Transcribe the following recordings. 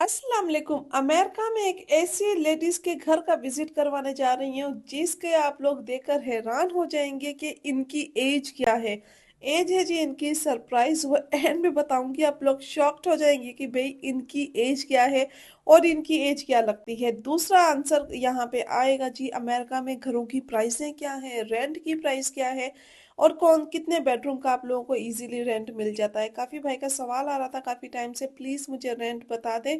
अस्सलाम वालेकुम। अमेरिका में एक ऐसी लेडीज के घर का विजिट करवाने जा रही हूँ जिसके आप लोग देखकर हैरान हो जाएंगे कि इनकी एज क्या है। एज है जी इनकी, सरप्राइज वो एंड में बताऊंगी, आप लोग शॉक्ड हो जाएंगे कि भाई इनकी एज क्या है और इनकी एज क्या लगती है। दूसरा आंसर यहाँ पे आएगा जी, अमेरिका में घरों की प्राइसें क्या है, रेंट की प्राइस क्या है और कौन कितने बेडरूम का आप लोगों को इजीली रेंट मिल जाता है। काफी भाई का सवाल आ रहा था काफी टाइम से, प्लीज मुझे रेंट बता दे।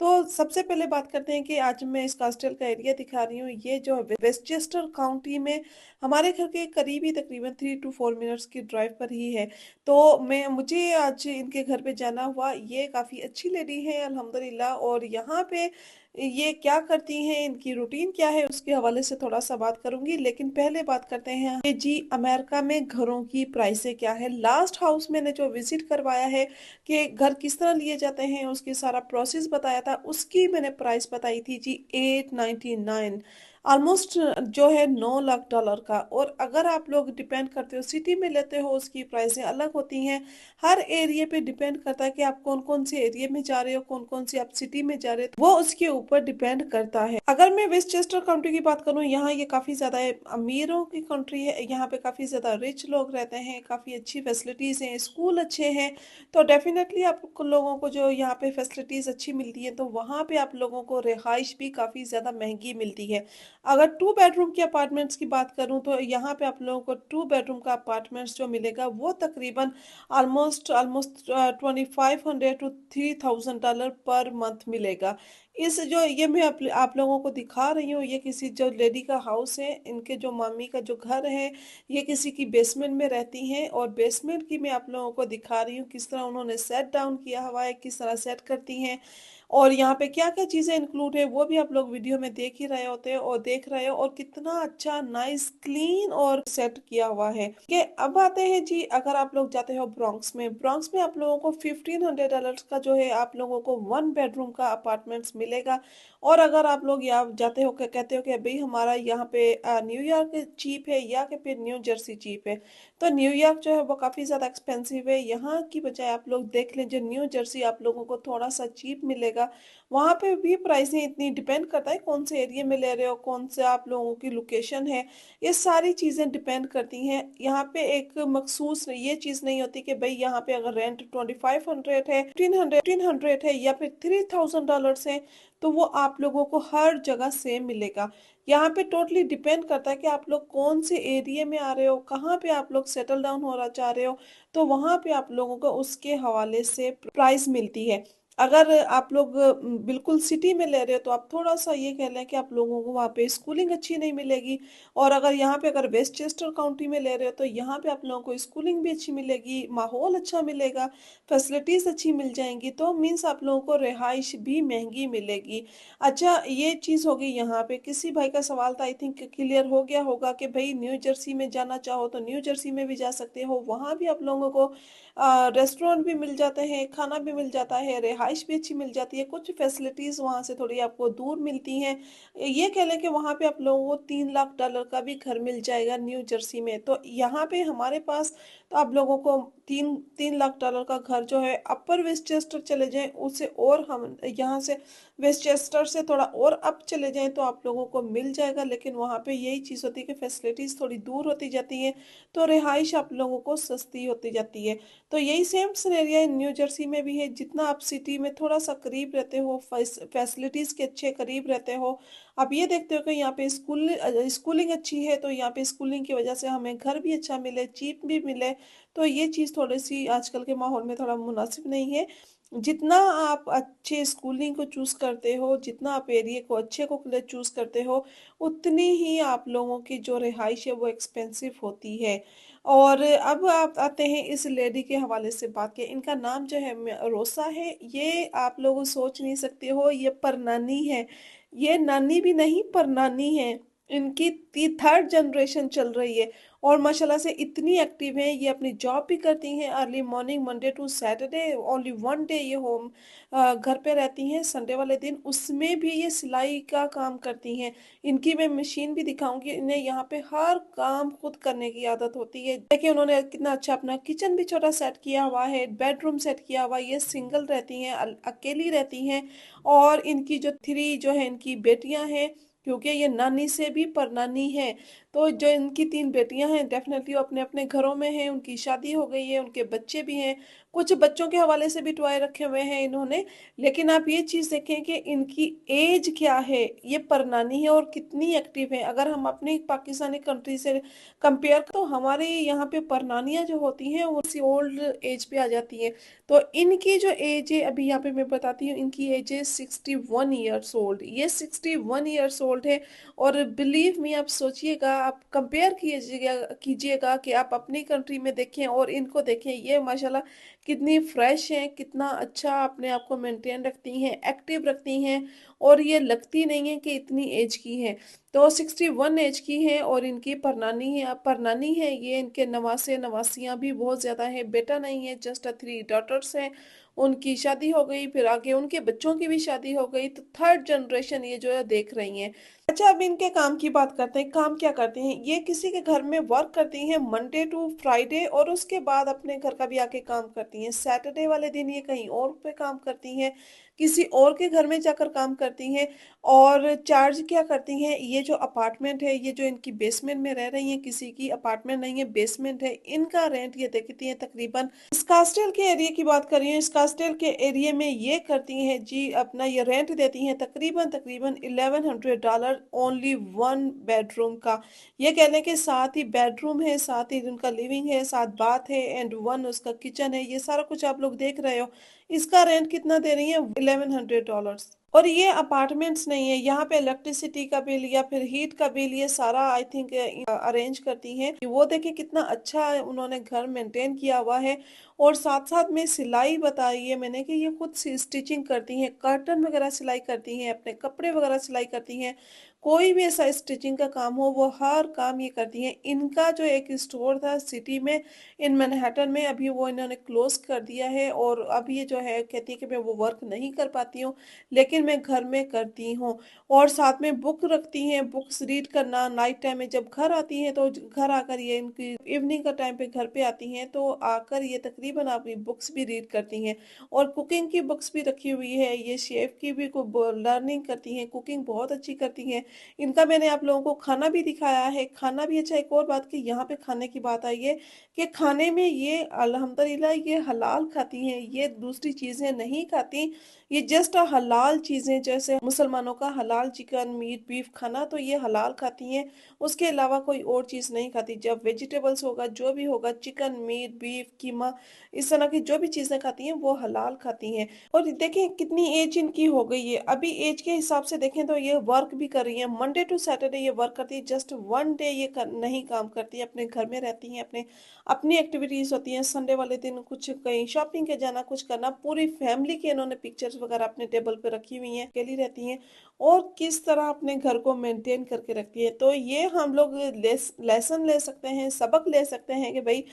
तो सबसे पहले बात करते हैं कि आज मैं इस कास्टल का एरिया दिखा रही हूँ। ये जो वेस्टचेस्टर काउंटी में हमारे घर के करीब ही तकरीबन 3 to 4 मिनट्स की ड्राइव पर ही है। तो मुझे आज इनके घर पे जाना हुआ। ये काफ़ी अच्छी लेडी है अल्हम्दुलिल्लाह। और यहाँ पे ये क्या करती हैं, इनकी रूटीन क्या है, उसके हवाले से थोड़ा सा बात करूंगी। लेकिन पहले बात करते हैं कि जी अमेरिका में घरों की प्राइसें क्या है। लास्ट हाउस मैंने जो विजिट करवाया है कि घर किस तरह लिए जाते हैं, उसकी सारा प्रोसेस बताया था, उसकी मैंने प्राइस बताई थी जी 899, ऑलमोस्ट जो है $9 लाख का। और अगर आप लोग डिपेंड करते हो सिटी में लेते हो, उसकी प्राइसें अलग होती हैं। हर एरिया पे डिपेंड करता है कि आप कौन कौन से एरिया में जा रहे हो, कौन कौन सी आप सिटी में जा रहे हो, वो उसके ऊपर डिपेंड करता है। अगर मैं वेस्टचेस्टर काउंटी की बात करूं, यहाँ ये काफी ज्यादा अमीरों की कंट्री है। यहाँ पे काफी ज्यादा रिच लोग रहते हैं, काफी अच्छी फैसिलिटीज हैं, स्कूल अच्छे हैं। तो डेफिनेटली आप लोगों को जो यहाँ पे फैसिलिटीज अच्छी मिलती है, तो वहाँ पे आप लोगों को रिहाइश भी काफ़ी ज़्यादा महंगी मिलती है। अगर 2 बेडरूम के अपार्टमेंट्स की बात करूँ तो यहाँ पे आप लोगों को 2 बेडरूम का अपार्टमेंट्स जो मिलेगा वो तकरीबन almost almost 2500 to $3000 per month मिलेगा। इस जो ये मैं आप लोगों को दिखा रही हूँ, ये किसी जो लेडी का हाउस है, इनके जो मामी का जो घर है, ये किसी की बेसमेंट में रहती हैं। और बेसमेंट की मैं आप लोगों को दिखा रही हूँ किस तरह उन्होंने सेट डाउन किया हुआ है, किस तरह सेट करती हैं। और यहाँ पे क्या क्या चीज़ें इंक्लूड है वो भी आप लोग वीडियो में देख ही रहे होते हैं और देख रहे हो। और कितना अच्छा नाइस क्लीन और सेट किया हुआ है कि अब आते हैं जी, अगर आप लोग जाते हो ब्रॉन्क्स में, ब्रॉन्क्स में आप लोगों को $1500 का जो है आप लोगों को 1 बेडरूम का अपार्टमेंट्स मिलेगा। और अगर आप लोग यहाँ जाते हो कहते हो कि भाई हमारा यहाँ पे न्यूयॉर्क चीप है या कि फिर न्यू जर्सी चीप है, तो न्यूयॉर्क जो है वो काफ़ी ज़्यादा एक्सपेंसिव है। यहाँ की बजाय आप लोग देख लें जो न्यू जर्सी आप लोगों को थोड़ा सा चीप मिलेगा। वहाँ पे भी प्राइसें इतनी डिपेंड करता है कौन से एरिया में ले रहे हो, कौन से आप लोगों की लोकेशन है, ये सारी चीज़ें डिपेंड करती हैं। यहाँ पे एक मखसूस ये चीज़ नहीं होती कि भाई यहाँ पे अगर रेंट 2500 है, 1500 है या फिर $3000 है, तो वो आप लोगों को हर जगह सेम मिलेगा। यहाँ पे टोटली डिपेंड करता है कि आप लोग कौन से एरिया में आ रहे हो, कहाँ पे आप लोग सेटल डाउन होना चाह रहे हो, तो वहाँ पे आप लोगों को उसके हवाले से प्राइस मिलती है। अगर आप लोग बिल्कुल सिटी में ले रहे हो, तो आप थोड़ा सा ये कह लें कि आप लोगों को वहाँ पे स्कूलिंग अच्छी नहीं मिलेगी। और अगर यहाँ पे अगर वेस्टचेस्टर काउंटी में ले रहे हो, तो यहाँ पे आप लोगों को स्कूलिंग भी अच्छी मिलेगी, माहौल अच्छा मिलेगा, फैसिलिटीज़ अच्छी मिल जाएंगी। तो मीन्स आप लोगों को रिहाइश भी महंगी मिलेगी। अच्छा, ये चीज़ हो गई। यहाँ पे किसी भाई का सवाल था, आई थिंक क्लियर हो गया होगा कि भाई न्यू जर्सी में जाना चाहो तो न्यू जर्सी में भी जा सकते हो। वहाँ भी आप लोगों को रेस्टोरेंट भी मिल जाते हैं, खाना भी मिल जाता है, रिहाइश भी अच्छी मिल जाती है। कुछ फैसिलिटीज़ वहाँ से थोड़ी आपको दूर मिलती हैं। ये कह लें कि वहाँ पे आप लोगों को $3 लाख का भी घर मिल जाएगा न्यू जर्सी में। तो यहाँ पे हमारे पास तो आप लोगों को तीन तीन लाख डॉलर का घर जो है, अपर वेस्टचेस्टर चले जाएं उससे, और हम यहाँ से वेस्टचेस्टर से थोड़ा और अप चले जाएं तो आप लोगों को मिल जाएगा। लेकिन वहाँ पे यही चीज़ होती है कि फैसिलिटीज़ थोड़ी दूर होती जाती हैं, तो रिहाइश आप लोगों को सस्ती होती जाती है। तो यही सेम सिनेरियो न्यू जर्सी में भी है। जितना आप सिटी में थोड़ा सा करीब रहते हो, फैसिलिटीज़ के अच्छे करीब रहते हो, आप ये देखते हो कि यहाँ पे स्कूलिंग अच्छी है, तो यहाँ पे स्कूलिंग की वजह से हमें घर भी अच्छा मिले, चीप भी मिले। तो ये चीज़ थोड़ी सी आजकल के माहौल में थोड़ा मुनासिब नहीं है। जितना आप अच्छे स्कूलिंग को चूज़ करते हो, जितना आप एरिया को अच्छे को चूज़ करते हो, उतनी ही आप लोगों की जो रिहाइश है वो एक्सपेंसिव होती है। और अब आप आते हैं इस लेडी के हवाले से बात के। इनका नाम जो है रोसा है। ये आप लोग सोच नहीं सकते हो ये पर नानी है। ये नानी भी नहीं पर नानी है। इनकी थर्ड जनरेशन चल रही है और माशाल्लाह से इतनी एक्टिव हैं, ये अपनी जॉब भी करती हैं early morning Monday to Saturday, only one day ये होम घर पे रहती हैं संडे वाले दिन, उसमें भी ये सिलाई का काम करती हैं। इनकी मैं मशीन भी दिखाऊंगी, इन्हें यहाँ पे हर काम खुद करने की आदत होती है। देखिए उन्होंने कितना अच्छा अपना किचन भी छोटा सेट किया हुआ है, बेडरूम सेट किया हुआ है, ये सिंगल रहती हैं, अकेली रहती हैं। और इनकी जो थ्री जो है इनकी बेटियां हैं, क्योंकि ये नानी से भी परनानी है, तो जो इनकी तीन बेटियां हैं डेफिनेटली वो अपने अपने घरों में हैं, उनकी शादी हो गई है, उनके बच्चे भी हैं। कुछ बच्चों के हवाले से भी टॉय रखे हुए हैं इन्होंने। लेकिन आप ये चीज देखें कि इनकी एज क्या है, ये परनानी है और कितनी एक्टिव है। अगर हम अपनी पाकिस्तानी कंट्री से कंपेयर तो हमारे यहाँ पे परनानियां जो होती हैं वो सी ओल्ड एज पे आ जाती हैं। तो इनकी जो एज है अभी यहाँ पे मैं बताती हूँ, इनकी एज है 61 ईयर्स ओल्ड, ये 61 ईयर्स ओल्ड है। और बिलीव मी, आप सोचिएगा, आप कंपेयर कीजिएगा कीजिएगा कि आप अपनी कंट्री में देखें और इनको देखें, ये माशाल्लाह कितनी फ्रेश हैं, कितना अच्छा अपने आप को मेंटेन रखती हैं, एक्टिव रखती हैं। और ये लगती नहीं है कि इतनी एज की हैं। तो 61 एज की हैं और इनकी परनानी है ये, इनके नवासे नवासियां भी बहुत ज्यादा हैं, बेटा नहीं है, जस्ट थ्री डॉटर्स हैं। उनकी शादी हो गई, फिर आगे उनके बच्चों की भी शादी हो गई, तो थर्ड जनरेशन ये जो है देख रही हैं। अच्छा, अब इनके काम की बात करते हैं, काम क्या करते हैं ये, किसी के घर में वर्क करती हैं मंडे टू फ्राइडे, और उसके बाद अपने घर का भी आके काम करती हैं। सैटरडे वाले दिन ये कहीं और पे काम करती हैं, किसी और के घर में जाकर काम करती हैं। और चार्ज क्या करती हैं, ये जो अपार्टमेंट है, ये जो इनकी बेसमेंट में रह रही हैं, किसी की अपार्टमेंट नहीं है, बेसमेंट है, इनका रेंट ये देखती हैं तकरीबन, स्कास्टेल के एरिया की बात कर रही हूँ, स्कास्टेल के एरिया में ये करती हैं जी, अपना ये रेंट देती हैं तकरीबन तकरीबन $1100 ओनली वन बेडरूम का। ये कह लें कि साथ ही बेडरूम है, साथ ही उनका लिविंग है, साथ बाथ है, एंड वन उसका किचन है, ये सारा कुछ आप लोग देख रहे हो। इसका रेंट कितना दे रही है, $1100। और ये अपार्टमेंट्स नहीं है, यहाँ पे इलेक्ट्रिसिटी का बिल या फिर हीट का बिल ये सारा आई थिंक अरेंज करती हैं। वो देखिए कितना अच्छा उन्होंने घर मेंटेन किया हुआ है। और साथ साथ में सिलाई बताई है मैंने कि ये खुद से स्टिचिंग करती हैं, कर्टन वगैरह सिलाई करती हैं, अपने कपड़े वगैरह सिलाई करती हैं, कोई भी ऐसा स्टिचिंग का काम हो वो हर काम ये करती हैं। इनका जो एक स्टोर था सिटी में, इन मैनहट्टन में, अभी वो इन्होंने क्लोज कर दिया है। और अब ये जो है कहती है कि मैं वो वर्क नहीं कर पाती हूँ, लेकिन मैं घर में करती हूँ। और साथ में बुक रखती हैं, बुक्स रीड करना, नाइट टाइम में जब घर आती हैं तो घर आकर ये इनकी इवनिंग का टाइम पे घर पे आती हैं तो आकर ये तकरीबन अपनी बुक्स भी रीड करती हैं। और कुकिंग की बुक्स भी रखी हुई है, ये शेफ की भी लर्निंग करती हैं, कुकिंग बहुत अच्छी करती हैं। इनका मैंने आप लोगों को खाना भी दिखाया है, खाना भी अच्छा। एक और बात की यहाँ पे खाने की बात आई है कि खाने में ये अल्हम्दुलिल्लाह ये हलाल खाती हैं, ये दूसरी चीजें नहीं खाती। ये जस्ट हलाल चीजें, जैसे मुसलमानों का हलाल चिकन मीट बीफ खाना, तो ये हलाल खाती हैं। उसके अलावा कोई और चीज नहीं खाती। जब वेजिटेबल्स होगा, जो भी होगा, चिकन मीट बीफ कीमा, इस तरह की जो भी चीजें खाती हैं वो हलाल खाती हैं। और देखें कितनी एज इनकी हो गई है, अभी एज के हिसाब से देखें तो ये वर्क भी कर रही है, मंडे टू सैटरडे ये वर्क करती है, जस्ट वन डे ये नहीं काम करती है, अपने घर में रहती हैं, अपने अपनी एक्टिविटीज होती हैं। संडे वाले दिन कुछ कहीं शॉपिंग के जाना, कुछ करना, पूरी फैमिली के इन्होंने पिक्चर्स वगैरह अपने टेबल पे रखी हुई हैं, अकेली रहती हैं। और किस तरह अपने घर को मेंटेन करके रखती है, तो ये हम लोग लेसन ले सकते हैं, सबक ले सकते हैं कि भाई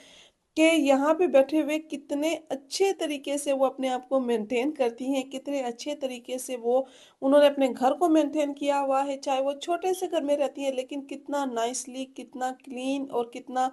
कि यहाँ पे बैठे हुए कितने अच्छे तरीके से वो अपने आप को मेंटेन करती हैं, कितने अच्छे तरीके से वो उन्होंने अपने घर को मेंटेन किया हुआ है। चाहे वो छोटे से घर में रहती है, लेकिन कितना नाइसली, कितना क्लीन और कितना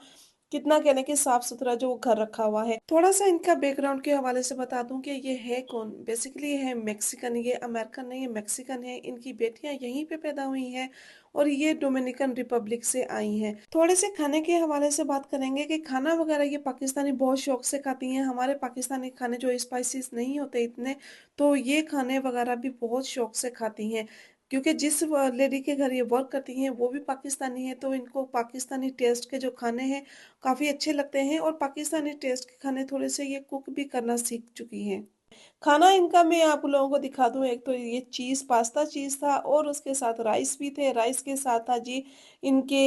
कितना कहने कि साफ सुथरा जो घर रखा हुआ है। थोड़ा सा इनका बैकग्राउंड के हवाले से बता दूं कि ये है कौन, बेसिकली ये है मैक्सिकन, ये अमेरिकन नहीं है, मैक्सिकन है। इनकी बेटियां यहीं पे पैदा हुई हैं और ये डोमिनिकन रिपब्लिक से आई हैं। थोड़े से खाने के हवाले से बात करेंगे कि खाना वगैरह ये पाकिस्तानी बहुत शौक से खाती हैं। हमारे पाकिस्तानी खाने जो स्पाइसेस नहीं होते इतने, तो ये खाने वगैरह भी बहुत शौक से खाती हैं। क्योंकि जिस लेडी के घर ये वर्क करती हैं वो भी पाकिस्तानी है, तो इनको पाकिस्तानी टेस्ट के जो खाने हैं काफ़ी अच्छे लगते हैं, और पाकिस्तानी टेस्ट के खाने थोड़े से ये कुक भी करना सीख चुकी हैं। खाना इनका मैं आप लोगों को दिखा दूँ, एक तो ये पास्ता चीज़ था और उसके साथ राइस भी थे। राइस के साथ था जी इनके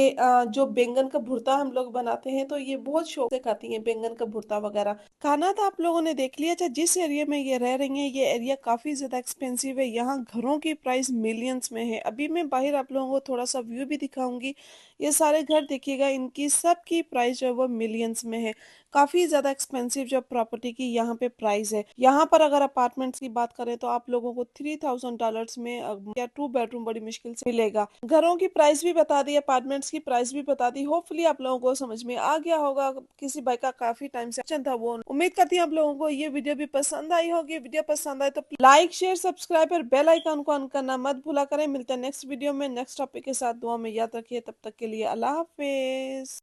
जो बैंगन का भुर्ता हम लोग बनाते हैं, तो ये बहुत शौक से खाती हैं बैंगन का भुर्ता वगैरह। खाना तो आप लोगों ने देख लिया। अच्छा, जिस एरिया में ये रह रही हैं, ये एरिया काफ़ी ज़्यादा एक्सपेंसिव है। यहाँ घरों की प्राइस मिलियंस में है। अभी मैं बाहर आप लोगों को थोड़ा-सा व्यू भी दिखाऊँगी। ये सारे घर देखिएगा, इनकी सबकी प्राइस जो है वो मिलियंस में है। काफ़ी ज़्यादा एक्सपेंसिव जो प्रॉपर्टी की यहाँ पे प्राइस है। यहाँ पर अगर अपार्टमेंट्स की बात करें तो आप लोगों को $3000 में या 2 बेडरूम बड़ी मुश्किल से मिलेगा। घरों की प्राइस भी बता दी, अपार्टमेंट्स की प्राइस भी बता दी। होपफुली आप लोगों को समझ में आ गया होगा। किसी भाई का काफ़ी टाइम से क्वेश्चन था वो। उम्मीद करती हूँ आप लोगों को ये वीडियो भी पसंद आई होगी। वीडियो पसंद आए तो लाइक, शेयर, सब्सक्राइब और बेल आइकन को ऑन करना मत भूला करें। मिलते हैं नेक्स्ट वीडियो में नेक्स्ट टॉपिक के साथ। दुआ में याद रखिए। तब तक के लिए अल्लाह हाफ़िज़।